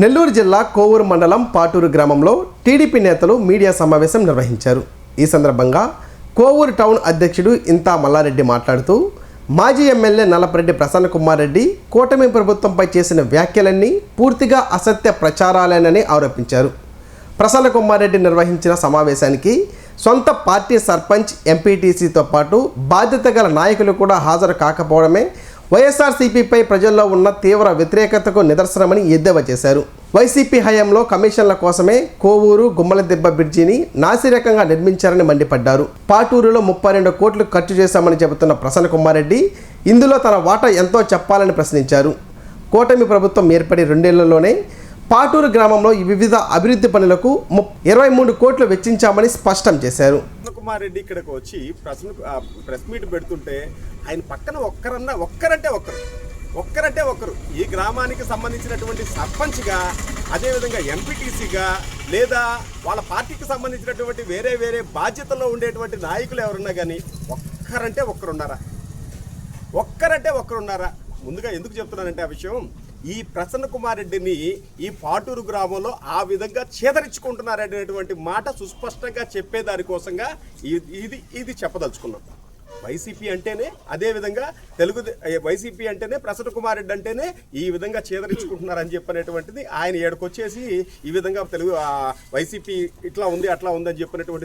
నెల్లూరు జిల్లా కోవూరు మండలం పాటూరు గ్రామంలో టీడీపీ నేతలు మీడియా సమావేశం నిర్వహించారు. ఈ సందర్భంగా కోవూరు టౌన్ అధ్యక్షుడు ఇంతా మల్లారెడ్డి మాట్లాడుతూ మాజీ ఎమ్మెల్యే నల్లపరెడ్డి ప్రసన్న కుమార్ రెడ్డి కూటమి ప్రభుత్వంపై చేసిన వ్యాఖ్యలన్నీ పూర్తిగా అసత్య ప్రచారాలేనని ఆరోపించారు. ప్రసన్న కుమార్ రెడ్డి నిర్వహించిన సమావేశానికి సొంత పార్టీ సర్పంచ్, ఎంపీటీసీతో పాటు బాధ్యత గల నాయకులు కూడా హాజరు కాకపోవడమే వైఎస్ఆర్సీపీపై ప్రజల్లో ఉన్న తీవ్ర వ్యతిరేకతకు నిదర్శనమని ఎద్దేవా చేశారు. వైసీపీ హయాంలో కమిషన్ల కోసమే కోవూరు గుమ్మలదిబ్బ బ్రిడ్జిని నాసిరకంగా నిర్మించారని మండిపడ్డారు. పాటూరులో 32 కోట్లు ఖర్చు చేశామని చెబుతున్న ప్రసన్న కుమార్ రెడ్డి ఇందులో తన వాటా ఎంతో చెప్పాలని ప్రశ్నించారు. కూటమి ప్రభుత్వం ఏర్పడి 2 ఏళ్లలోనే పాటూరు గ్రామంలో వివిధ అభివృద్ధి పనులకు 23 కోట్లు వెచ్చించామని స్పష్టం చేశారు. కుమార్ రెడ్డి ఇక్కడికి వచ్చి ప్రెస్ మీట్ పెడుతుంటే ఆయన పక్కన ఒక్కరంటే ఒక్కరు ఈ గ్రామానికి సంబంధించినటువంటి సర్పంచ్గా, అదేవిధంగా ఎంపీటీసీగా, లేదా వాళ్ళ పార్టీకి సంబంధించినటువంటి వేరే బాధ్యతల్లో ఉండేటువంటి నాయకులు ఎవరున్నా కానీ ఒక్కరంటే ఒక్కరున్నారా? ముందుగా ఎందుకు చెప్తున్నానంటే ఆ విషయం, ఈ ప్రసన్న కుమార్ రెడ్డిని ఈ పాటూరు గ్రామంలో ఆ విధంగా చేదరించుకుంటున్నారనేటువంటి మాట సుస్పష్టంగా చెప్పేదానికోసంగా ఇది చెప్పదలుచుకున్నాం. వైసీపీ అంటేనే, అదేవిధంగా వైసీపీ అంటేనే ప్రసన్న కుమార్ రెడ్డి అంటేనే ఈ విధంగా చేదరించుకుంటున్నారని చెప్పనేటువంటిది ఆయన ఏడుకొచ్చేసి ఈ విధంగా వైసీపీ ఇట్లా ఉంది అట్లా ఉందని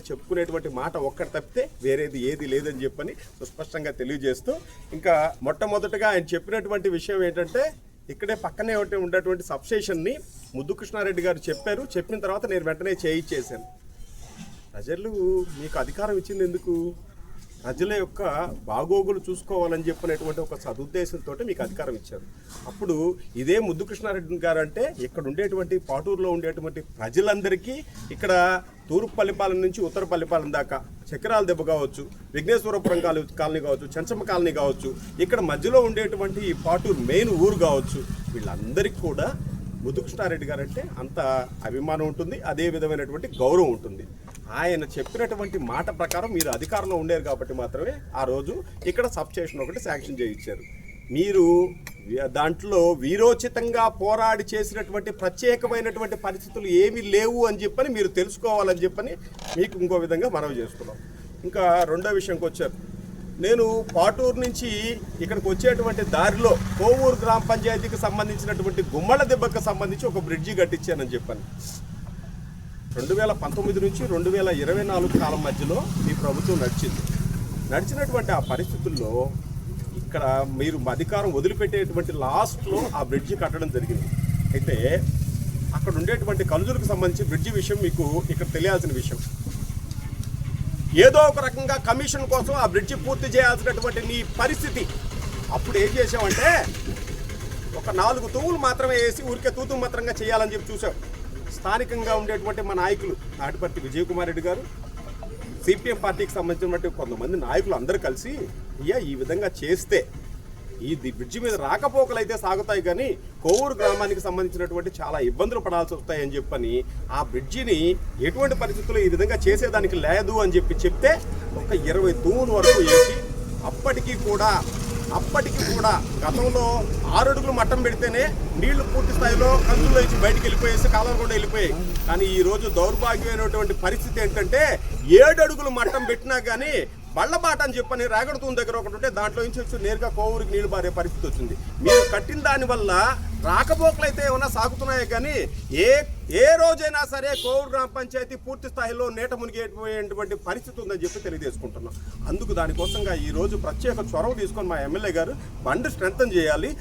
చెప్పుకునేటువంటి మాట ఒక్కటి తప్పితే వేరేది ఏది లేదని చెప్పని సుస్పష్టంగా తెలియజేస్తూ, ఇంకా మొట్టమొదటగా ఆయన చెప్పినటువంటి విషయం ఏంటంటే, ఇక్కడే పక్కనే ఉన్నటువంటి సబ్స్టేషన్ని ముద్దుకృష్ణారెడ్డి గారు చెప్పారు. చెప్పిన తర్వాత నేను వెంటనే చేయించేశాను. ప్రజలు మీకు అధికారం ఇచ్చింది ఎందుకు? ప్రజల యొక్క బాగోగులు చూసుకోవాలని చెప్పినటువంటి ఒక సదుద్దేశంతో మీకు అధికారం ఇచ్చారు. అప్పుడు ఇదే ముద్దుకృష్ణారెడ్డి గారు అంటే ఇక్కడ ఉండేటువంటి పాటూరులో ఉండేటువంటి ప్రజలందరికీ, ఇక్కడ తూర్పు పల్లిపాలెం నుంచి ఉత్తర పల్లిపాలెం దాకా, చక్రాల దెబ్బ కావచ్చు, విఘ్నేశ్వరపురం కాలనీ కావచ్చు, చెంచమ్మ కాలనీ కావచ్చు, ఇక్కడ మధ్యలో ఉండేటువంటి ఈ పాటూరు మెయిన్ ఊరు కావచ్చు, వీళ్ళందరికీ కూడా ముద్దుకృష్ణారెడ్డి గారు అంటే అంత అభిమానం ఉంటుంది, అదే విధమైనటువంటి గౌరవం ఉంటుంది. ఆయన చెప్పినటువంటి మాట ప్రకారం మీరు అధికారంలో ఉండేరు కాబట్టి మాత్రమే ఆ రోజు ఇక్కడ సబ్స్టేషన్ ఒకటి శాంక్షన్ చేయించారు. మీరు దాంట్లో వీరోచితంగా పోరాడి చేసినటువంటి ప్రత్యేకమైనటువంటి పరిస్థితులు ఏమీ లేవు అని చెప్పని మీరు తెలుసుకోవాలని చెప్పని మీకు ఇంకో విధంగా మనవి చేస్తున్నాం. ఇంకా రెండో విషయంకి వచ్చారు. నేను పాటూరు నుంచి ఇక్కడికి వచ్చేటువంటి దారిలో కోవూరు గ్రామ పంచాయతీకి సంబంధించినటువంటి గుమ్మల దెబ్బకు సంబంధించి ఒక బ్రిడ్జి కట్టించానని చెప్పాను. 2019 నుంచి 2024 కాలం మధ్యలో మీ ప్రభుత్వం నడిచినటువంటి ఆ పరిస్థితుల్లో ఇక్కడ మీరు అధికారం వదిలిపెట్టేటువంటి లాస్ట్లో ఆ బ్రిడ్జి కట్టడం జరిగింది. అయితే అక్కడ ఉండేటువంటి కలుజులకు సంబంధించి బ్రిడ్జి విషయం మీకు ఇక్కడ తెలియాల్సిన విషయం. ఏదో ఒక రకంగా కమిషన్ కోసం ఆ బ్రిడ్జి పూర్తి చేయాల్సినటువంటి నీ పరిస్థితి. అప్పుడు ఏం చేసావంటే ఒక 4 తూములు మాత్రమే వేసి ఊరికే తూతు మాత్రంగా చేయాలని చెప్పి చూసావు. స్థానికంగా ఉండేటువంటి మా నాయకులు తాటిపర్తి విజయకుమార్ రెడ్డి గారు, సిపిఎం పార్టీకి సంబంధించినటువంటి కొంతమంది నాయకులు అందరూ కలిసి, ఈ విధంగా చేస్తే ఈ బ్రిడ్జి మీద రాకపోకలు అయితే సాగుతాయి కానీ కోవూరు గ్రామానికి సంబంధించినటువంటి చాలా ఇబ్బందులు పడాల్సి వస్తాయని చెప్పని ఆ బ్రిడ్జిని ఎటువంటి పరిస్థితుల్లో ఈ విధంగా చేసేదానికి లేదు అని చెప్తే ఒక 20 తూముల వరకు వేసి అప్పటికీ కూడా గతంలో 6 అడుగులు మట్టం పెడితేనే నీళ్లు పూర్తి స్థాయిలో కంచుల్లో ఇచ్చి బయటికి వెళ్ళిపోయేసి కాలం కూడా వెళ్ళిపోయాయి. కానీ ఈ రోజు దౌర్భాగ్యమైనటువంటి పరిస్థితి ఏంటంటే 7 అడుగులు మట్టం పెట్టినా కానీ బళ్ళబాట అని చెప్పని రాగడుతూని దగ్గర ఒకటి ఉంటే దాంట్లో నుంచి వచ్చి నేరుగా కోవూరికి నీళ్లు బారే పరిస్థితి వచ్చింది. మీరు కట్టిన దానివల్ల రాకపోకలు అయితే ఏమన్నా సాగుతున్నాయే కానీ ఏ రోజైనా సరే కోవూరు గ్రామ పంచాయతీ పూర్తి స్థాయిలో నీట మునిగేటువంటి పరిస్థితి ఉందని చెప్పి తెలియజేసుకుంటున్నాం. అందుకు దానికోసంగా ఈ రోజు ప్రత్యేక చొరవ తీసుకొని మా ఎమ్మెల్యే గారు బండ్ స్ట్రెంథన్ చేయాలి,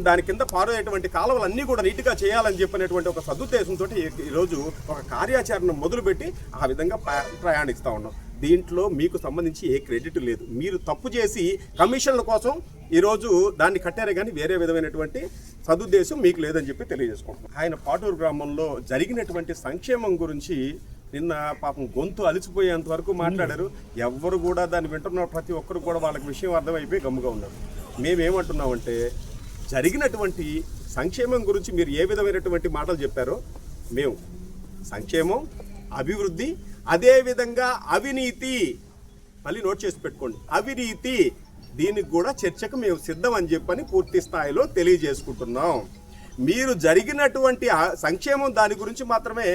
దాని కింద పారేటువంటి కాలువలన్నీ కూడా నీట్గా చేయాలని చెప్పినటువంటి ఒక సదుద్దేశంతో ఈరోజు ఒక కార్యాచరణ మొదలుపెట్టి ఆ విధంగా ప్రయాణిస్తూ ఉన్నాం. దీంట్లో మీకు సంబంధించి ఏ క్రెడిట్ లేదు. మీరు తప్పు చేసి కమిషన్ల కోసం ఈరోజు దాన్ని కట్టారే కానీ వేరే విధమైనటువంటి సదుద్దేశం మీకు లేదని చెప్పి తెలియజేసుకుంటున్నాం. ఆయన పాటూరు గ్రామంలో జరిగినటువంటి సంక్షేమం గురించి నిన్న పాపం గొంతు అలిసిపోయేంత వరకు మాట్లాడారు. ఎవ్వరు కూడా దాన్ని వింటున్న ప్రతి ఒక్కరు కూడా వాళ్ళకి విషయం అర్థమైపోయి గమ్ముగా ఉన్నారు. మేమేమంటున్నామంటే జరిగినటువంటి సంక్షేమం గురించి మీరు ఏ విధమైనటువంటి మాటలు చెప్పారో మేము సంక్షేమం, అభివృద్ధి, అదేవిధంగా అవినీతి, మళ్ళీ నోట్ చేసి పెట్టుకోండి, అవినీతి, దీనికి కూడా చర్చకు మేము సిద్ధం అని చెప్పని పూర్తి స్థాయిలో తెలియజేసుకుంటున్నాం. మీరు జరిగినటువంటి సంక్షేమం దాని గురించి మాత్రమే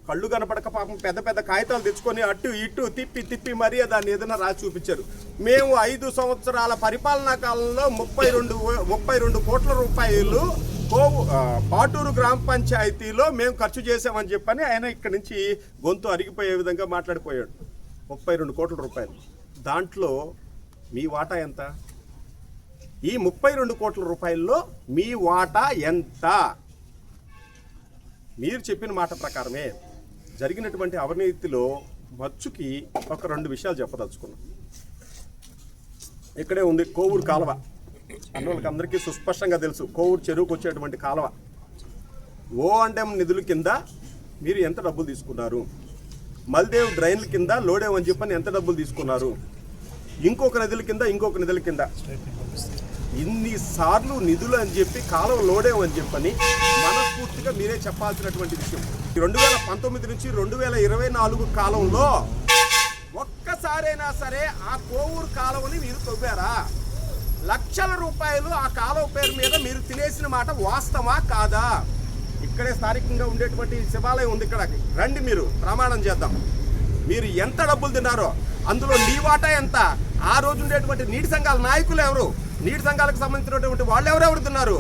కళ్ళు కనపడక పాపం పెద్ద పెద్ద కాగితాలు తెచ్చుకొని అటు ఇటు తిప్పి మరీ దాన్ని ఏదైనా రాసి చూపించారు. మేము 5 సంవత్సరాల పరిపాలనా కాలంలో 32 కోట్ల రూపాయలు పాటూరు గ్రామ పంచాయతీలో మేము ఖర్చు చేసామని చెప్పని ఆయన ఇక్కడి నుంచి గొంతు అరిగిపోయే విధంగా మాట్లాడిపోయాడు. 32 కోట్ల రూపాయలు. దాంట్లో మీ వాటా ఎంత? ఈ 32 కోట్ల రూపాయల్లో మీ వాటా ఎంత? మీరు చెప్పిన మాట ప్రకారమే జరిగినటువంటి అవినీతిలో మచ్చుకి ఒక 2 విషయాలు చెప్పదలుచుకున్నాం. ఇక్కడే ఉంది కోవూరు కాలువ. అన్నోళ్ళకి అందరికీ సుస్పష్టంగా తెలుసు కోవూరు చెరువుకు వచ్చేటువంటి కాలువ. O&M నిధుల కింద మీరు ఎంత డబ్బులు తీసుకున్నారు? మల్దేవ్ డ్రైన్ల కింద లోడేవ్ అని చెప్పని ఎంత డబ్బులు తీసుకున్నారు? ఇంకొక నిధుల కింద ఇన్నిసార్లు నిధులు అని చెప్పి కాలువ లోడేవ్ అని చెప్పని మనస్ఫూర్తిగా మీరే చెప్పాల్సినటువంటి విషయం. 2019 నుంచి 2024 కాలంలో ఒక్కసారైనా సరే ఆ కోవూరు కాలువని మీరు తవ్వారా? లక్షల రూపాయలు ఆ కాలువ పేరు మీద మీరు తినేసిన మాట వాస్తవా కాదా? ఇక్కడే స్థానికంగా ఉండేటువంటి శివాలయం ఉంది, ఇక్కడ రండి మీరు ప్రమాణం చేద్దాం. మీరు ఎంత డబ్బులు తిన్నారో అందులో నీ వాటా ఎంత? ఆ రోజు ఉండేటువంటి నీటి సంఘాల నాయకులు ఎవరు? నీటి సంఘాలకు సంబంధించినటువంటి వాళ్ళు ఎవరెవరు తిన్నారు?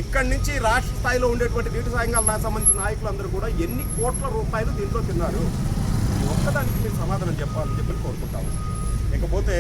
ఇక్కడి నుంచి రాష్ట్ర స్థాయిలో ఉండేటువంటి నీటి సంఘాలకు సంబంధించిన నాయకులందరూ కూడా ఎన్ని కోట్ల రూపాయలు దీంట్లో తిన్నారు? ఒక్కదానికి మీరు సమాధానం చెప్పాలని చెప్పి కోరుకుంటాము. ఇకపోతే